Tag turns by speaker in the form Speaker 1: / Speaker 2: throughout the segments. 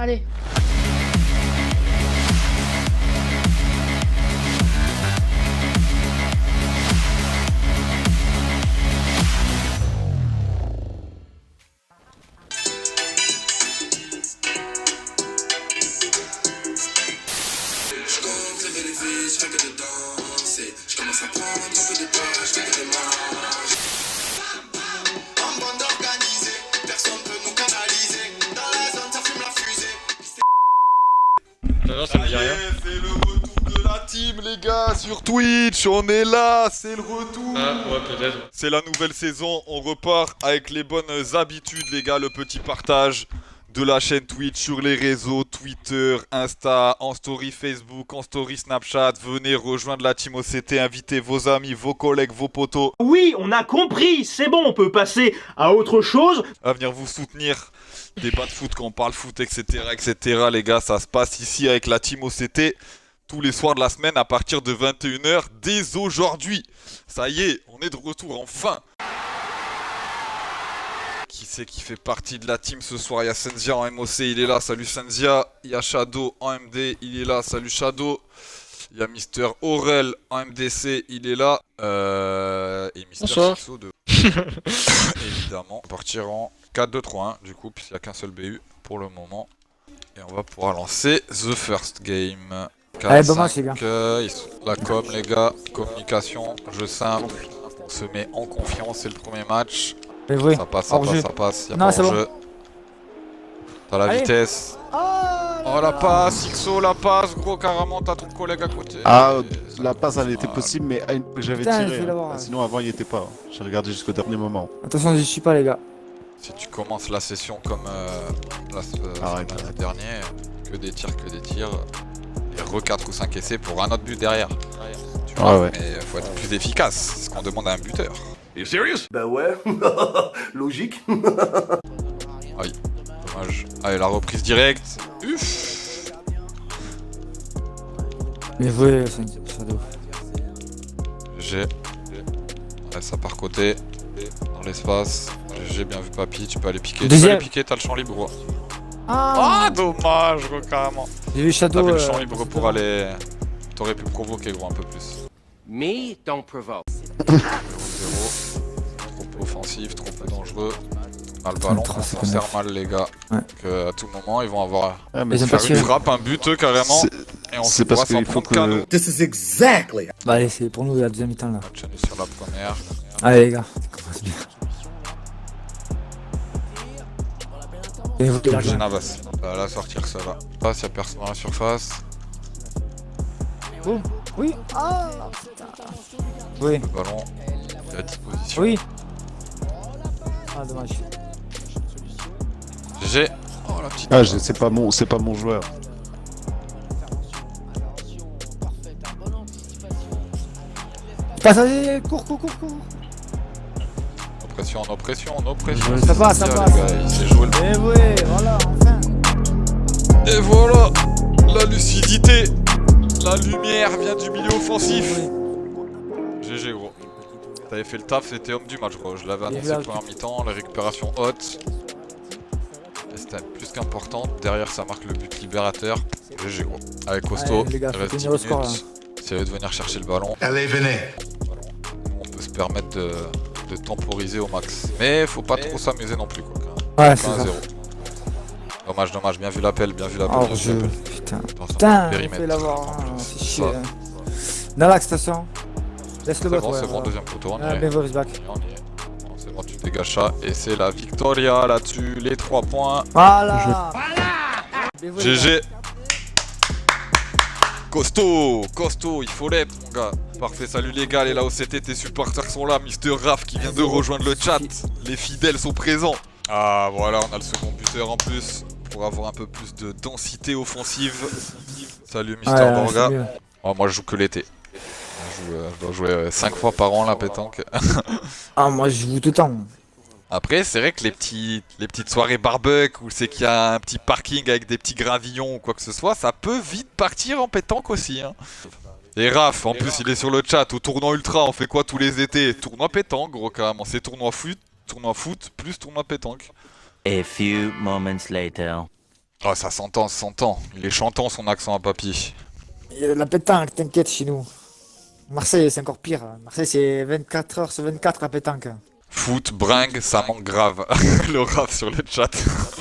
Speaker 1: Allez.
Speaker 2: Non, ça me dit rien.
Speaker 3: C'est le retour de la team, les gars, sur Twitch. On est là, c'est le retour.
Speaker 2: Ah, ouais, peut-être.
Speaker 3: C'est la nouvelle saison. On repart avec les bonnes habitudes, les gars. Le petit partage de la chaîne Twitch sur les réseaux Twitter, Insta, en story Facebook, en story Snapchat. Venez rejoindre la team OCT. Invitez vos amis, vos collègues, vos potos
Speaker 4: Oui, on a compris, c'est bon, on peut passer à autre chose.
Speaker 3: à venir vous soutenir. Débat de foot quand on parle foot, etc., etc. Les gars, ça se passe ici avec la team OCT tous les soirs de la semaine à partir de 21h dès aujourd'hui. Ça y est, on est de retour enfin. Qui c'est qui fait partie de la team ce soir? Il y a Senzia en MOC, il est là, salut Senzia. Il y a Shadow en MD, il est là, salut Shadow. Il y a Mister Aurel en MDC, il est là. Et Mister
Speaker 2: Bonsoir.
Speaker 3: Fixo de... Évidemment, on partira en 4-2-3-1 du coup, puisqu'il n'y a qu'un seul BU pour le moment. Et on va pouvoir lancer the first game. 4,
Speaker 5: Allez, bon
Speaker 3: 5,
Speaker 5: match, les gars.
Speaker 3: la com, les gars, communication, jeu simple. On se met en confiance, c'est le premier match.
Speaker 5: Mais oui.
Speaker 3: Ça passe, ça
Speaker 5: Hors
Speaker 3: passe,
Speaker 5: jeu.
Speaker 3: ça passe. Y'a
Speaker 5: Non,
Speaker 3: pas
Speaker 5: c'est
Speaker 3: hors jeu. T'as la
Speaker 5: Allez.
Speaker 3: vitesse. Oh la passe, Xo, la passe, gros, carrément, t'as ton collègue à côté.
Speaker 6: Ah, la passe elle était possible, mais j'avais
Speaker 5: Putain, je
Speaker 6: tiré.
Speaker 5: vais l'avoir, ouais.
Speaker 6: Sinon, avant, il était pas. J'ai regardé jusqu'au dernier moment.
Speaker 5: Attention, je suis pas, les gars.
Speaker 3: Si tu commences la session comme
Speaker 6: Arrête,
Speaker 3: semaine
Speaker 6: arrête.
Speaker 3: dernière, que des tirs, et re 4 ou 5 essais pour un autre but derrière. Tu vois,
Speaker 6: Ouais.
Speaker 3: mais faut être plus efficace, c'est ce qu'on demande à un buteur.
Speaker 7: Bah ouais, logique.
Speaker 3: Dommage. Allez, la reprise directe. Uff.
Speaker 5: Mais oui, c'est une Shadow.
Speaker 3: GG. Ouais, ça part côté. Dans l'espace. GG, bien vu Papy, tu peux aller piquer. Tu peux
Speaker 5: Deuxième.
Speaker 3: aller piquer, t'as le champ libre, gros.
Speaker 5: Ah,
Speaker 3: Ah, dommage, gros, carrément.
Speaker 5: j'ai vu Shadow.
Speaker 3: T'avais le champ libre pour aller... T'aurais pu provoquer, gros, un peu plus.
Speaker 7: Me, don't provoke.
Speaker 3: 0-0. Trop peu offensif, trop peu dangereux. On a le ballon,
Speaker 5: Trop,
Speaker 3: on
Speaker 5: c'est
Speaker 3: s'en
Speaker 5: pas
Speaker 3: sert
Speaker 5: neuf.
Speaker 3: mal, les gars.
Speaker 5: Ouais.
Speaker 3: Que à tout moment, ils vont avoir...
Speaker 6: Ah, mais
Speaker 5: Ils ont
Speaker 6: c'est
Speaker 5: pas
Speaker 3: Faire
Speaker 5: tiré.
Speaker 3: une frappe, un but, eux, carrément. Et on
Speaker 6: c'est
Speaker 3: pourra
Speaker 6: parce
Speaker 3: s'en
Speaker 6: qu'il faut
Speaker 3: prendre qu'un
Speaker 6: que.
Speaker 3: nous.
Speaker 7: This is exactly.
Speaker 5: Bah, allez, c'est pour nous la deuxième mi-temps là.
Speaker 3: Match annulé sur la première.
Speaker 5: Allez, les gars, ça commence bien. Et vous, les gars,
Speaker 3: Genavas. Va la sortir, ça va. Passe, y'a personne dans la surface.
Speaker 5: boum. Oui. Ah, putain. Oui,
Speaker 3: Le ballon est à disposition.
Speaker 5: oui. Ah, dommage.
Speaker 3: GG. Oh, la petite.
Speaker 6: Ah, c'est pas mon joueur.
Speaker 5: Passe, allez, cours.
Speaker 3: Oppression, oppression.
Speaker 5: Ça passe, ça
Speaker 3: Les
Speaker 5: passe.
Speaker 3: gars, il s'est joué le...
Speaker 5: Et oui, voilà, enfin.
Speaker 3: Et voilà. La lucidité. La lumière vient du milieu offensif. GG, gros. T'avais fait le taf, c'était homme du match, gros. Je l'avais annoncé première mi-temps, la récupération haute. Et c'était plus qu'important. Derrière, ça marque le but libérateur. GG, gros. Avec costaud,
Speaker 5: Allez, les gars,
Speaker 3: il
Speaker 5: faut
Speaker 3: reste 10
Speaker 5: tenir le score,
Speaker 3: minutes. Essayez de venir chercher le ballon.
Speaker 7: Allez, venez.
Speaker 3: On peut se permettre de temporiser au max. Mais faut pas trop s'amuser non plus, quoi.
Speaker 5: Ouais, c'est
Speaker 3: 1-0.
Speaker 5: ça.
Speaker 3: Dommage, bien vu l'appel,
Speaker 5: Hors jeu, putain.
Speaker 3: Putain,
Speaker 5: Putain,
Speaker 3: périmètre.
Speaker 5: fais l'avoir,
Speaker 3: En
Speaker 5: hein,
Speaker 3: plus.
Speaker 5: c'est chier.
Speaker 3: Ça.
Speaker 5: hein. Dans l'axe, attention. Laisse le
Speaker 3: C'est
Speaker 5: bot,
Speaker 3: bon,
Speaker 5: ouais.
Speaker 3: c'est bon, deuxième poteau, on y
Speaker 5: Ah,
Speaker 3: est.
Speaker 5: Bevo is back.
Speaker 3: On y est. Bon, c'est bon, tu dégages ça. Et c'est la victoria là-dessus, les 3 points.
Speaker 5: Voilà. Bevo is back.
Speaker 3: GG. Costaud, il faut l'être, mon gars. Parfait, salut les gars, les là OCT, tes supporters sont là. Mister Raph qui vient de rejoindre le chat. Les fidèles sont présents. Ah, voilà, on a le second buteur en plus. Pour avoir un peu plus de densité offensive. Salut Mister
Speaker 5: Ouais,
Speaker 3: Borga.
Speaker 5: c'est mieux.
Speaker 3: Oh, moi je joue que l'été. Je dois jouer 5 fois par an la pétanque.
Speaker 5: Ah, moi, je joue tout le temps.
Speaker 3: Après, c'est vrai que les petites soirées barbecue où c'est qu'il y a un petit parking avec des petits gravillons ou quoi que ce soit, ça peut vite partir en pétanque aussi. Hein. Et Raph, en plus, il est sur le chat. Au tournoi ultra, on fait quoi tous les étés? Tournoi pétanque, gros, carrément. C'est tournoi foot plus tournoi pétanque.
Speaker 8: A few moments later.
Speaker 3: Oh, ça s'entend, ça s'entend. Il est chantant son accent à papy.
Speaker 5: La pétanque, t'inquiète, chez nous. Marseille, c'est encore pire. Marseille, c'est 24 heures sur 24 la pétanque.
Speaker 3: Foot, bringue, ça manque grave. Le rap sur le chat.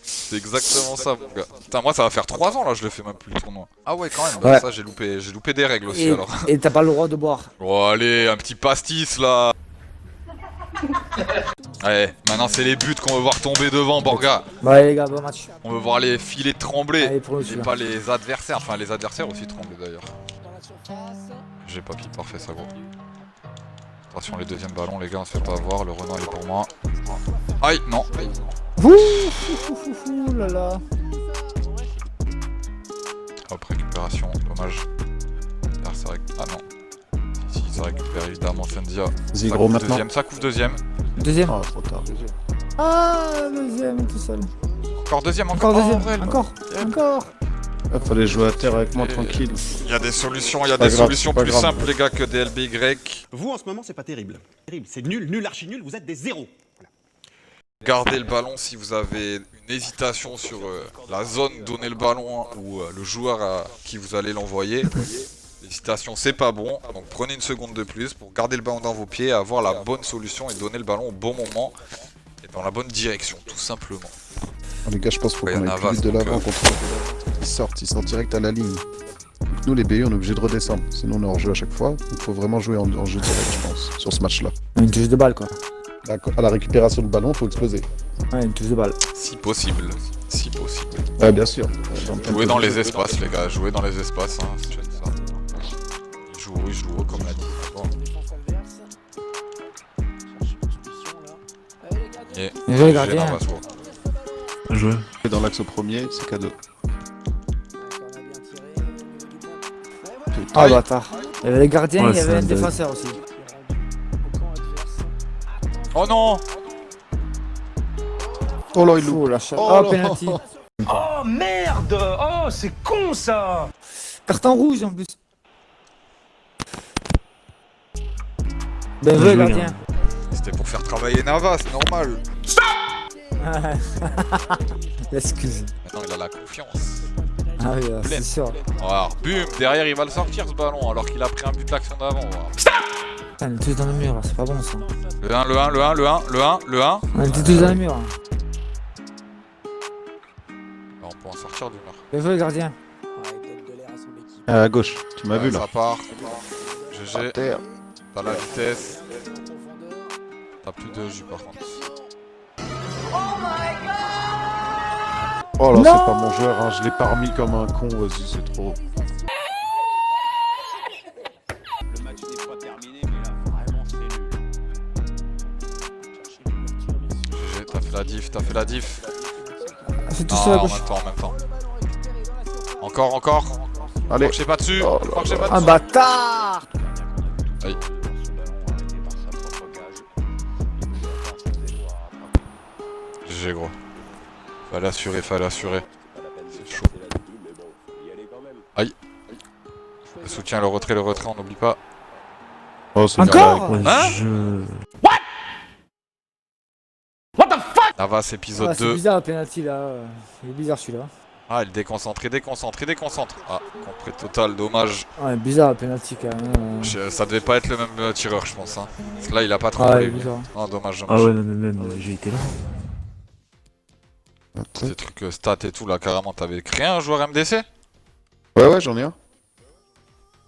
Speaker 3: C'est exactement ça, mon gars. Putain, moi, ça va faire 3 ans là, je le fais même plus le tournoi. Ah ouais, quand même. Bah,
Speaker 5: Ouais.
Speaker 3: ça, j'ai loupé des règles aussi
Speaker 5: Et
Speaker 3: alors.
Speaker 5: et t'as pas le droit de boire.
Speaker 3: Bon, allez, un petit pastis là. Allez, maintenant c'est les buts qu'on veut voir tomber devant, Borga.
Speaker 5: Bon, allez, les gars, bon match.
Speaker 3: On veut voir les filets trembler.
Speaker 5: Allez, pour nous,
Speaker 3: Et
Speaker 5: celui-là.
Speaker 3: pas les adversaires. Enfin, les adversaires aussi trembler d'ailleurs. J'ai pas pile parfait, ça gros. Attention, les deuxièmes ballons, les gars, on se fait pas avoir. Le Renault il est pour moi. Aïe, non. Aïe.
Speaker 5: Ouh là là.
Speaker 3: Hop, récupération, dommage. Là, ça Ah non. Si, ça récupère évidemment Senzia.
Speaker 6: Vas-y,
Speaker 3: Ça
Speaker 6: gros,
Speaker 3: couvre
Speaker 6: maintenant.
Speaker 3: deuxième, ça couvre deuxième.
Speaker 5: Deuxième.
Speaker 6: Ah, trop tard.
Speaker 5: Ah, deuxième, tout seul.
Speaker 3: Encore deuxième,
Speaker 5: Encore
Speaker 3: Oh,
Speaker 5: deuxième.
Speaker 3: réel.
Speaker 5: Encore. Encore.
Speaker 6: Ah, fallait jouer à terre avec moi
Speaker 3: Et-
Speaker 6: tranquille.
Speaker 3: Il y a des solutions, il y a
Speaker 6: Pas
Speaker 3: des
Speaker 6: grave,
Speaker 3: solutions
Speaker 6: pas
Speaker 3: plus
Speaker 6: grave.
Speaker 3: simples les gars que des LBY.
Speaker 1: Vous, en ce moment, c'est pas terrible. Terrible. C'est nul, nul, archi nul, vous êtes des zéros.
Speaker 3: Gardez le ballon si vous avez une hésitation sur la zone, donner le ballon ou le joueur à qui vous allez l'envoyer. L'hésitation c'est pas bon, donc prenez une seconde de plus pour garder le ballon dans vos pieds, avoir la bonne solution et donner le ballon au bon moment et dans la bonne direction, tout simplement.
Speaker 6: Ah, les gars, je pense qu'il faut
Speaker 3: Ouais,
Speaker 6: qu'on
Speaker 3: y en a
Speaker 6: aille plus vite
Speaker 3: vaste,
Speaker 6: de
Speaker 3: donc,
Speaker 6: l'avant contre eux. Ils sortent direct à la ligne. Donc nous, les BU, on est obligé de redescendre. Sinon, on est hors jeu à chaque fois. Il faut vraiment jouer en jeu direct, je pense, sur ce match-là.
Speaker 5: Une touche de balle, quoi.
Speaker 6: À la récupération du ballon, il faut exploser.
Speaker 5: Ouais, une touche de balle.
Speaker 3: Si possible, si possible.
Speaker 6: Ouais, bien sûr.
Speaker 3: Jouez dans les espaces les gars, jouez dans les espaces, hein, c'est ça. Il joue haut comme l'a dit. Bon. Et
Speaker 5: Bien joué,
Speaker 3: GG
Speaker 5: gardien.
Speaker 3: Navas, gros.
Speaker 6: Dans l'axe au premier, c'est cadeau.
Speaker 5: Ah,
Speaker 3: Aïe.
Speaker 5: bâtard. Il y avait les gardiens,
Speaker 8: Ouais,
Speaker 5: il y avait
Speaker 8: c'est
Speaker 5: un
Speaker 8: un bug.
Speaker 5: défenseur aussi.
Speaker 3: Oh non!
Speaker 6: Oh là, il loupe.
Speaker 5: Oh, la chatte.
Speaker 6: Oh
Speaker 5: Oh,
Speaker 6: là.
Speaker 5: penalty.
Speaker 4: Oh merde! Oh, c'est con ça!
Speaker 5: Carton rouge en plus. Bien joué,
Speaker 8: joué,
Speaker 5: gardien.
Speaker 3: C'était pour faire travailler Navas, normal.
Speaker 5: Excuse.
Speaker 3: Maintenant il a la confiance.
Speaker 5: Ah oui, c'est sûr.
Speaker 3: Alors, bum, derrière il va le sortir ce ballon alors qu'il a pris un but de l'action d'avant. Voilà.
Speaker 5: Putain, on est tous dans le mur là, c'est pas bon ça.
Speaker 3: Le 1, le 1, le 1, le 1, le 1, le 1.
Speaker 5: On était tous dans le mur.
Speaker 3: On peut en sortir du mur.
Speaker 5: Bien joué, gardien.
Speaker 6: À gauche, tu m'as vu là.
Speaker 3: Ça part.
Speaker 6: À
Speaker 3: GG,
Speaker 6: terre.
Speaker 3: t'as la vitesse. T'as plus de jus par contre.
Speaker 6: Oh là,
Speaker 5: Non.
Speaker 6: c'est pas mon joueur, hein. Je l'ai pas remis comme un con, vas-y, c'est trop.
Speaker 1: Le match n'est pas terminé, mais là, vraiment, c'est nul.
Speaker 3: GG, t'as fait la diff, t'as fait la diff.
Speaker 5: C'est tout
Speaker 3: Non,
Speaker 5: seul à
Speaker 3: en
Speaker 5: gauche.
Speaker 3: même temps, en même temps. Encore, encore.
Speaker 6: Allez.
Speaker 3: Crochez pas dessus.
Speaker 6: Oh là
Speaker 3: Crochez pas
Speaker 5: Ah,
Speaker 3: dessus.
Speaker 5: bâtard.
Speaker 3: Aïe. GG gros. Fallait assurer, fallait assurer. C'est chaud. Aïe. Le soutien, le retrait, on n'oublie pas.
Speaker 6: Oh, c'est
Speaker 5: Encore.
Speaker 3: Hein
Speaker 8: Je...
Speaker 3: Navas épisode
Speaker 5: Ah, c'est
Speaker 3: 2.
Speaker 5: bizarre le penalty là. Il est bizarre celui-là.
Speaker 3: Ah, il déconcentre, il déconcentre, il déconcentre. Ah, compris total, dommage.
Speaker 5: Ouais, bizarre le penalty quand même.
Speaker 3: Ça devait pas être le même tireur, je pense. Hein. Parce que là, il a pas
Speaker 5: Ouais,
Speaker 3: tremblé.
Speaker 5: il est
Speaker 3: lui.
Speaker 5: bizarre.
Speaker 3: Oh, dommage,
Speaker 8: Ah
Speaker 3: dommage.
Speaker 8: ouais, non, mais même, j'ai été là.
Speaker 3: Ces trucs stats et tout, là, carrément, t'avais créé un joueur MDC?
Speaker 6: Ouais, j'en ai un.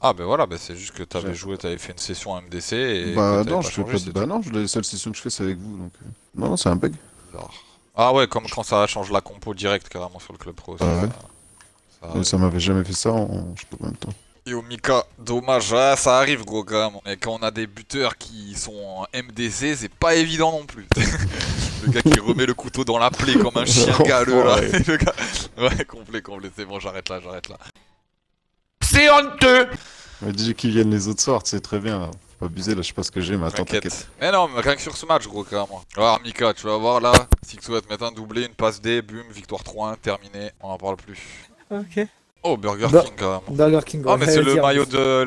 Speaker 3: Ah, ben voilà, c'est juste que t'avais
Speaker 6: J'ai-
Speaker 3: joué, t'avais fait une session MDC et.
Speaker 6: Bah
Speaker 3: que t'avais
Speaker 6: non,
Speaker 3: pas
Speaker 6: je fais
Speaker 3: changé,
Speaker 6: pas
Speaker 3: c'est
Speaker 6: de... Bah non, la seule session que je fais, c'est avec vous, donc... Non, c'est un bug.
Speaker 3: bizarre. Ah ouais, comme quand ça change la compo direct carrément sur le club pro. Ça,
Speaker 6: Ah ouais.
Speaker 3: ça
Speaker 6: Mais
Speaker 3: arrive.
Speaker 6: ça m'avait jamais fait ça en... je sais pas combien de temps.
Speaker 3: Yo Mika, dommage, ah, ça arrive gros quand même. Mais quand on a des buteurs qui sont en MDC, c'est pas évident non plus. Le gars qui remet le couteau dans la plaie comme un chien galeux là.
Speaker 6: Ouais.
Speaker 3: Le gars... Ouais, complet, c'est bon, j'arrête là.
Speaker 4: C'est honteux!
Speaker 6: Mais dis qu'ils viennent les autres soirs, c'est très bien. Là. Faut pas abuser, là, je sais pas ce que j'ai, mais attends, t'inquiète.
Speaker 3: T'inquiète. Mais non, mais rien que sur ce match gros carrément. Alors Mika, tu vas voir là, si tu souhaites mettre un doublé, une passe D, boum, victoire 3-1, terminé, on en parle plus.
Speaker 5: Ok.
Speaker 3: Oh, Burger
Speaker 5: Bah-
Speaker 3: King carrément.
Speaker 5: Burger King.
Speaker 3: Ah
Speaker 5: ouais,
Speaker 3: mais c'est
Speaker 5: j'allais
Speaker 3: le
Speaker 5: dire.
Speaker 3: maillot de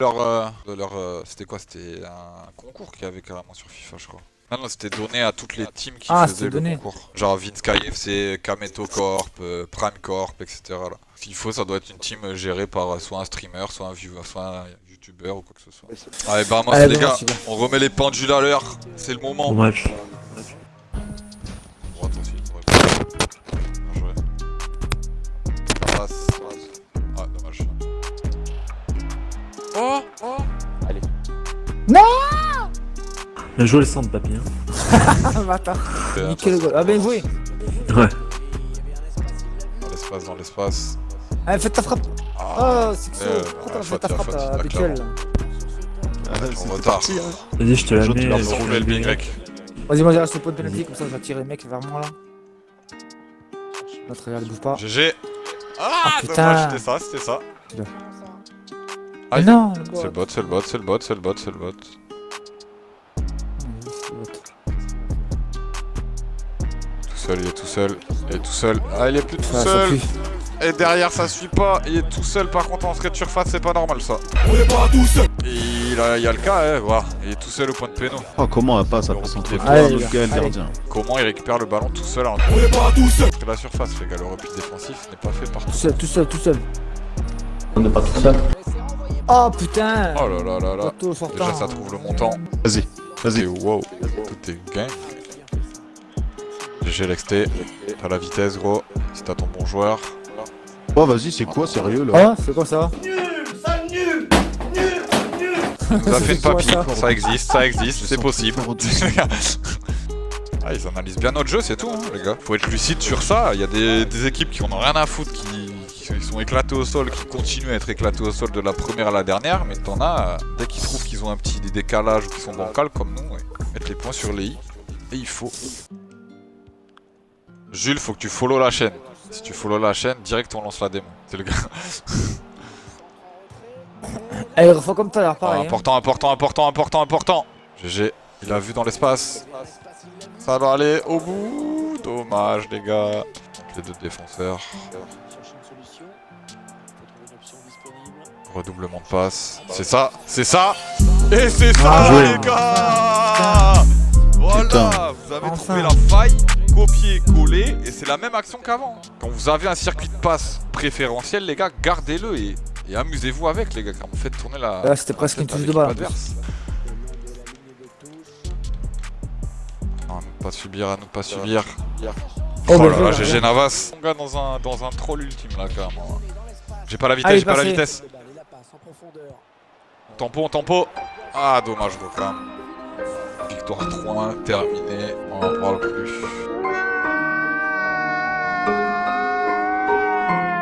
Speaker 3: leur... c'était quoi? C'était un concours qu'il y avait carrément sur FIFA je crois. Non, c'était donné à toutes les teams qui
Speaker 5: Ah,
Speaker 3: faisaient
Speaker 5: c'était
Speaker 3: le
Speaker 5: donné.
Speaker 3: concours. Genre Vince KFC, Kameto Corp, Prime Corp, etc. Là. S'il faut, ça doit être une team gérée par soit un streamer, soit un viewer, soit un youtubeur ou quoi que ce soit. Allez, Bamos
Speaker 5: Allez,
Speaker 3: les
Speaker 5: Bamos,
Speaker 3: gars,
Speaker 5: c'est bon.
Speaker 3: on remet les pendules à l'heure. C'est le moment.
Speaker 8: Bon match.
Speaker 3: Droite ensuite, droite. Bien joué. Ça passe. Ah, dommage. Oh.
Speaker 8: Bien joué le centre, papy.
Speaker 5: Ah, bâtard. Nickel le goal. Ah, bien joué.
Speaker 8: Ouais.
Speaker 3: Dans l'espace.
Speaker 5: Allez, faites ta frappe.
Speaker 3: Ah,
Speaker 5: Oh, c'est que ça. Pourquoi t'as fait ta frappe
Speaker 3: faute,
Speaker 5: habituelle?
Speaker 3: en retard.
Speaker 8: Vas-y, je te la mets.
Speaker 3: Ils ont fait le BY.
Speaker 5: Vas-y, moi j'ai resté au point de penalty, comme ça j'attire les mecs vers moi là. L'autre, regarde, bouge pas.
Speaker 3: GG. Ah,
Speaker 5: putain.
Speaker 3: dommage, c'était ça.
Speaker 5: Mais
Speaker 3: Aïe.
Speaker 5: non,
Speaker 3: C'est le bot, c'est le bot, c'est le bot, c'est le bot, c'est le bot. Tout seul, il est tout seul. Il est tout seul. Ah, il est plus tout seul. Et derrière, ça suit pas. Il est tout seul. Par contre, en entrée de surface, c'est pas normal ça. On est pas tout seul. Il y a le cas, voilà. Il est tout seul au point de péno.
Speaker 6: Oh, comment un passe après son
Speaker 3: Allez,
Speaker 6: toi,
Speaker 5: les
Speaker 6: notre
Speaker 5: gars,
Speaker 6: gars, le
Speaker 5: allez.
Speaker 6: gardien.
Speaker 3: Comment il récupère le ballon tout seul. On est pas tout seul. Parce que la surface, les gars, le repli défensif n'est pas fait par
Speaker 5: Tout seul, tout seul, tout seul.
Speaker 8: On n'est pas tout seul.
Speaker 5: Oh putain.
Speaker 3: Oh là là là là.
Speaker 5: Auto sortant.
Speaker 3: Déjà, ça trouve le montant.
Speaker 6: Vas-y, vas-y.
Speaker 3: Et wow, tout est gain. GG l'XT, t'as la vitesse gros, si t'as ton bon joueur.
Speaker 6: Oh, vas-y, c'est quoi, sérieux là?
Speaker 5: Oh, c'est quoi ça?
Speaker 3: Il nous a fait une
Speaker 5: C'est quoi,
Speaker 3: papille,
Speaker 5: ça
Speaker 3: ça existe, c'est possible.
Speaker 6: faire
Speaker 3: Ah, ils analysent bien notre jeu, c'est tout, hein, les gars. Faut être lucide sur ça. Il y a des équipes qui en ont rien à foutre, qui sont éclatées au sol, qui continuent à être éclatées au sol de la première à la dernière. Mais t'en as, dès qu'ils trouvent qu'ils ont un petit décalage ou qu'ils sont bancals comme nous, ouais, mettre les points sur les i. Et il faut. Jules, faut que tu follow la chaîne. Si tu follow la chaîne, direct on lance la démo. C'est le gars.
Speaker 5: Allez, refais comme tout à l'heure, pareil.
Speaker 3: Important. GG, il a vu dans l'espace. Ça va aller au bout. Dommage, les gars. Les deux défenseurs. Redoublement de passe. C'est ça. Et c'est ça,
Speaker 8: joué,
Speaker 3: les
Speaker 8: hein.
Speaker 3: gars. Voilà,
Speaker 6: Putain.
Speaker 3: vous avez
Speaker 5: Enfin.
Speaker 3: trouvé la faille, copier-coller, et c'est la même action qu'avant. Quand vous avez un circuit de passe préférentiel, les gars, gardez-le et amusez-vous avec, les gars, quand vous faites tourner la.
Speaker 5: Là, c'était presque une touche de balle, en plus.
Speaker 3: Adverse. À nous pas subir.
Speaker 5: Oh,
Speaker 3: Oh
Speaker 5: bien
Speaker 3: là
Speaker 5: joué,
Speaker 3: là,
Speaker 5: bien
Speaker 3: GG
Speaker 5: joué.
Speaker 3: Navas. Mon gars dans un troll ultime là, carrément. J'ai pas la vitesse,
Speaker 5: Allez,
Speaker 3: j'ai pas la
Speaker 5: passez.
Speaker 3: vitesse. Tempo. Ah, dommage, gros, quand même. Victoire 3-1, terminée, on en parle plus.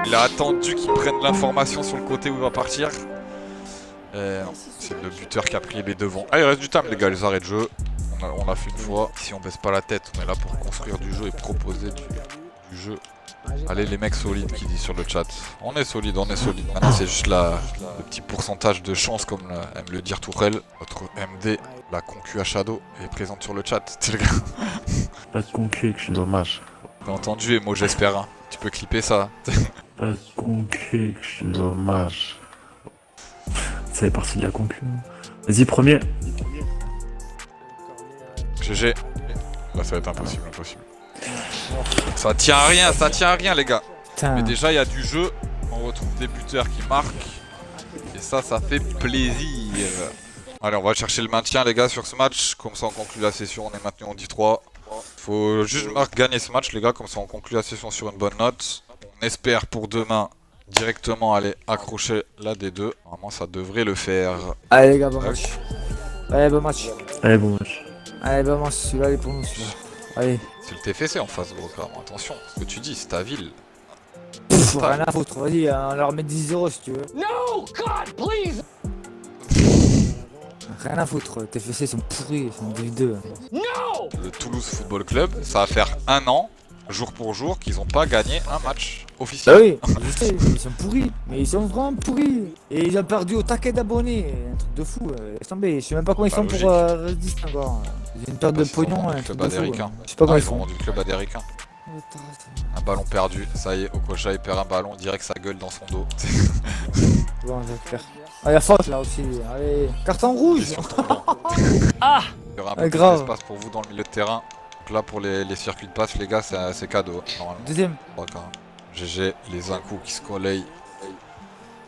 Speaker 3: Il a attendu qu'il prenne l'information sur le côté où il va partir. Non, c'est le buteur qui a pris les devants. Ah, il reste du time, les gars, les arrêts de jeu. On l'a fait une fois. Si on baisse pas la tête, on est là pour construire du jeu et proposer du jeu. Allez, les mecs solides qui disent sur le chat. On est solide. Maintenant, c'est juste le petit pourcentage de chance, comme aime le dire Tourelle. Notre MD, la concu à Shadow, est présente sur le chat. C'est le gars.
Speaker 8: Pas de concu avec Shadow.
Speaker 6: Dommage.
Speaker 3: T'as entendu, et moi j'espère. Hein. Tu peux clipper ça.
Speaker 8: Pas de concu avec Shadow.
Speaker 6: Dommage.
Speaker 8: Ça fait partie de la concu. Vas-y, premier.
Speaker 3: GG. Là, ça va être impossible. Ça tient à rien, les gars.
Speaker 5: Putain.
Speaker 3: Mais déjà, il y a du jeu. On retrouve des buteurs qui marquent. Et ça fait plaisir. Allez, on va chercher le maintien, les gars, sur ce match. Comme ça, on conclut la session. On est maintenu en 10-3. Faut juste gagner ce match, les gars. Comme ça, on conclut la session sur une bonne note. On espère pour demain directement aller accrocher la D2. Normalement, ça devrait le faire.
Speaker 5: Allez, les gars, bon match. Allez, bon match.
Speaker 8: Allez, bon match.
Speaker 5: Allez, bon match. Celui-là, il est pour nous, celui-là. Allez.
Speaker 3: C'est le TFC en face, gros, carrément. Attention, ce que tu dis, c'est ta ville.
Speaker 5: Pff, rien à foutre. Vas-y, on leur met 10-0 si tu veux.
Speaker 7: No, God, please!
Speaker 5: Rien à foutre. TFC, ils sont pourris. Ils sont Div 2.
Speaker 3: Le Toulouse Football Club, ça va faire 1 an, jour pour jour, qu'ils n'ont pas gagné un match
Speaker 5: Bah
Speaker 3: officiel.
Speaker 5: oui, je sais, ils sont pourris. Mais ils sont vraiment pourris. Et ils ont perdu au taquet d'abonnés. Un truc de fou. Laisse tomber. Je sais même pas comment ils
Speaker 3: Bah,
Speaker 5: font
Speaker 3: logique.
Speaker 5: pour rester encore. Ils ont une perte de
Speaker 3: Ils sont
Speaker 5: pognon.
Speaker 3: dans
Speaker 5: Un
Speaker 3: le
Speaker 5: truc
Speaker 3: club
Speaker 5: de fou.
Speaker 3: américain.
Speaker 5: Je sais pas comment
Speaker 3: Ah,
Speaker 5: ils
Speaker 3: ils ont
Speaker 5: font.
Speaker 3: vendu le club américain. Un ballon perdu, ça y est, Okocha il perd un ballon, direct sa gueule dans son dos.
Speaker 5: Bon, j'espère. Ah, il y a faute là aussi. Allez, carton rouge.
Speaker 3: Ils sont trop lents.
Speaker 4: Ah
Speaker 3: Il y aura un peu plus
Speaker 5: grave.
Speaker 3: d'espace pour vous dans le milieu de terrain. Donc là, pour les circuits de passe, les gars, c'est cadeau, normalement.
Speaker 5: Deuxième.
Speaker 3: Bon, quand même. GG, les un coup qui se collayent.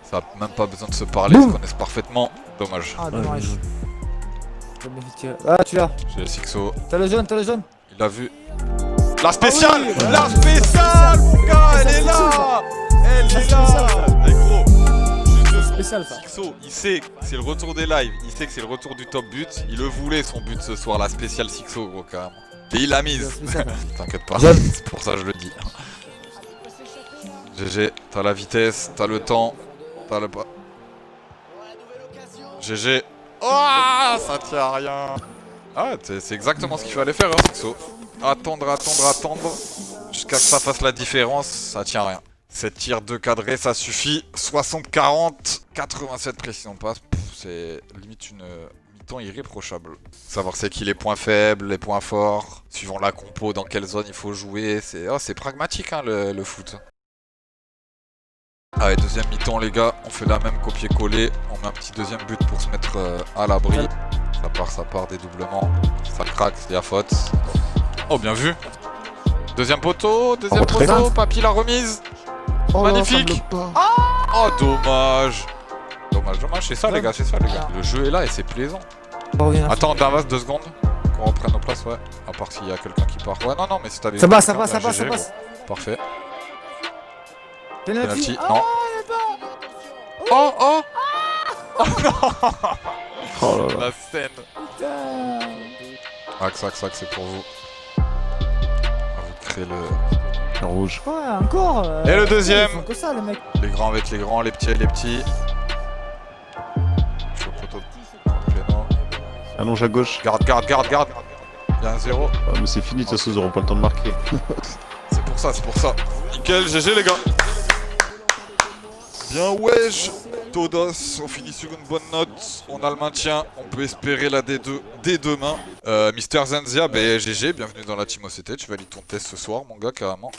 Speaker 3: Ça a même pas besoin de se parler, ils se connaissent parfaitement. Dommage.
Speaker 5: Ah, dommage. J'ai bien vite tiré. Ah, tu l'as.
Speaker 3: J'ai le Sixo,
Speaker 5: T'as le jaune, t'as le jaune.
Speaker 3: il a vu. La spéciale!
Speaker 5: Ah oui,
Speaker 3: La spéciale, mon gars, elle est là! Elle est là! Eh gros, juste
Speaker 5: Spécial ça.
Speaker 3: Sixo, il sait que c'est le retour des lives, il sait que c'est le retour du top but. Il le voulait son but ce soir, la spéciale Sixo, gros, carrément. Et il l'a mise. T'inquiète pas,
Speaker 5: Jaune.
Speaker 3: c'est pour ça que je le dis. GG, t'as la vitesse, t'as le temps, t'as le pas. GG. Oh, ça tient à rien. Ah, c'est exactement ce qu'il fallait faire, hein, Sixo. Attendre, attendre, attendre. Jusqu'à que ça fasse la différence, ça tient à rien. 7 tirs, 2 cadrés, ça suffit. 60-40, 87 précision passe. C'est limite une mi-temps irréprochable. Savoir c'est qui les points faibles, les points forts, suivant la compo, dans quelle zone il faut jouer. C'est pragmatique, hein, le foot. Allez, deuxième mi-temps, les gars. On fait la même copier-coller. On met un petit deuxième but pour se mettre à l'abri. Ça part, dédoublement. Ça craque, c'est la faute. Oh, bien vu. Deuxième poteau, Papy la remise.
Speaker 6: Oh,
Speaker 3: Magnifique.
Speaker 6: ça bloque pas.
Speaker 3: Oh, dommage. Dommage, c'est ça, les gars, c'est ça, les gars. Le jeu est là et c'est plaisant. Attends, Damas, 2 secondes. Qu'on reprenne nos places, ouais. À part s'il y a quelqu'un qui part. Ouais, non, mais si t'avais.
Speaker 5: Ça passe, ça
Speaker 3: quelqu'un,
Speaker 5: passe, ça
Speaker 3: bah,
Speaker 5: passe, ça
Speaker 3: GG,
Speaker 5: passe.
Speaker 3: gros. Parfait.
Speaker 5: Penalty.
Speaker 3: Non. Oh, oh.
Speaker 8: Oh là là.
Speaker 3: La scène. Sac, c'est pour vous. On va vous créer le
Speaker 6: rouge.
Speaker 5: Ouais, encore.
Speaker 3: Et le deuxième.
Speaker 5: Ils font que ça, les mecs.
Speaker 3: Les grands avec les grands, les petits avec les petits. Je suis au poteau. Piano.
Speaker 6: Allonge à gauche.
Speaker 3: Garde. Il y a un 0.
Speaker 6: Ah, mais c'est fini, de toute façon, ils auront pas le temps de marquer.
Speaker 3: C'est pour ça. Nickel, GG les gars. Bien wesh. Todos, on finit sur une bonne note. On a le maintien, on peut espérer la D2 dès demain. Mister Zenzia, GG, bienvenue dans la team OCT. Tu valides ton test ce soir, mon gars, carrément.